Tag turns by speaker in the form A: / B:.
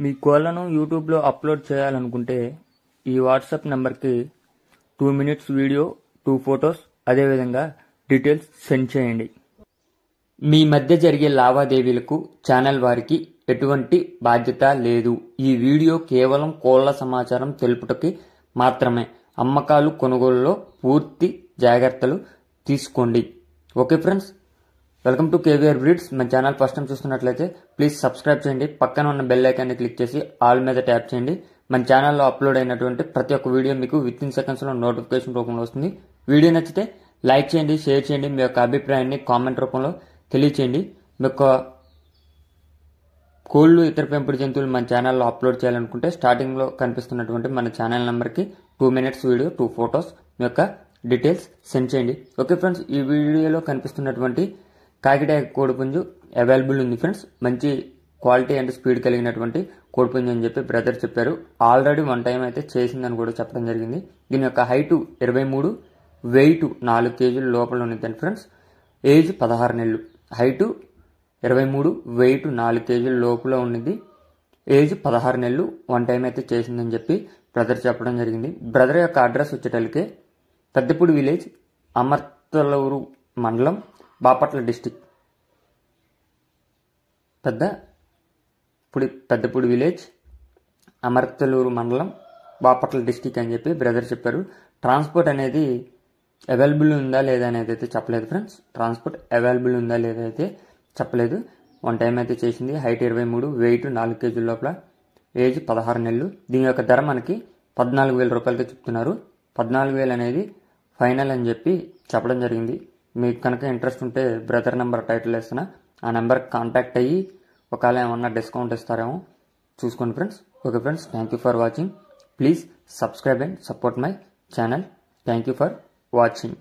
A: మీ కోళ్లను యూట్యూబ్లో అప్లోడ్ చేయాలనుకుంటే ఈ వాట్సాప్ నెంబర్కి 2 మినిట్స్ వీడియో, 2 ఫొటోస్, అదేవిధంగా డీటెయిల్స్ సెండ్ చేయండి. మీ మధ్య జరిగే లావాదేవీలకు ఛానల్ వారికి ఎటువంటి బాధ్యత లేదు. ఈ వీడియో కేవలం కోళ్ల సమాచారం తెలుపుటకి మాత్రమే. అమ్మకాలు కొనుగోలులో పూర్తి జాగ్రత్తలు తీసుకోండి. Okay friends, welcome to KVR breeds. మన ఛానల్ ఫస్ట్ టైం చూస్తున్నట్లయితే ప్లీజ్ సబ్స్క్రైబ్ చేయండి. పక్కన ఉన్న బెల్ ఐకాన్ని క్లిక్ చేసి ఆల్ మీద ట్యాప్ చేయండి. మన ఛానల్లో అప్లోడ్ అయినటువంటి ప్రతి ఒక్క వీడియో మీకు విత్ ఇన్ సెకండ్స్లో నోటిఫికేషన్ రూపంలో వస్తుంది. వీడియో నచ్చితే లైక్ చేయండి, షేర్ చేయండి. మీ యొక్క అభిప్రాయాన్ని కామెంట్ రూపంలో తెలియచేయండి. మీ యొక్క కోళ్ళు, ఇతర పెంపుడు జంతువులు మన ఛానల్లో అప్లోడ్ చేయాలనుకుంటే స్టార్టింగ్లో కనిపిస్తున్నటువంటి మన ఛానల్ నెంబర్కి 2 మినిట్స్ వీడియో, 2 ఫొటోస్, మీ యొక్క డీటెయిల్స్ సెండ్ చేయండి. ఓకే ఫ్రెండ్స్, ఈ వీడియోలో కనిపిస్తున్నటువంటి కాకిటాయ కోడిపుంజు అవైలబుల్ ఉంది ఫ్రెండ్స్. మంచి క్వాలిటీ అండ్ స్పీడ్ కలిగినటువంటి కోడిపుంజు అని చెప్పి బ్రదర్ చెప్పారు. ఆల్రెడీ 1 టైం అయితే చేసిందని కూడా చెప్పడం జరిగింది. దీని యొక్క హైట్ 23, వెయిట్ 4 కేజీల లోపల ఉన్నదండి ఫ్రెండ్స్. ఏజ్ 16 నెలలు. హైట్ 23, వెయిట్ 4 కేజీల లోపల ఉన్నది. ఏజ్ 16 నెలలు. 1 టైం అయితే చేసిందని చెప్పి బ్రదర్ చెప్పడం జరిగింది. బ్రదర్ యొక్క అడ్రస్ వచ్చేటల్లికే పెద్దపూడి విలేజ్, అమర్తలూరు మండలం, బాపట్ల డిస్టిక్. పెద్దపూడి విలేజ్, అమర్తలూరు మండలం, బాపట్ల డిస్టిక్ అని చెప్పి బ్రదర్ చెప్పారు. ట్రాన్స్పోర్ట్ అనేది అవైలబుల్ ఉందా లేదా అనేది అయితే చెప్పలేదు ఫ్రెండ్స్. ట్రాన్స్పోర్ట్ అవైలబుల్ ఉందా లేదా అయితే చెప్పలేదు. 1 టైం అయితే చేసింది. హైట్ 23, వెయిట్ 4 కేజీల లోపల, ఏజ్ 16 నెలలు. దీని యొక్క ధర మనకి 14,000 రూపాయలతో చెప్తున్నారు. 14,000 అనేది ఫైనల్ అని చెప్పి చెప్పడం జరిగింది. మీకు కనుక ఇంట్రెస్ట్ ఉంటే బ్రదర్ నెంబర్ టైటిల్ వేస్తున్నా, ఆ నెంబర్కి కాంటాక్ట్ అయ్యి ఒకవేళ ఏమన్నా డిస్కౌంట్ ఇస్తారేమో చూసుకోండి friends. Okay friends, thank you for watching. Please subscribe and support my channel. Thank you for watching.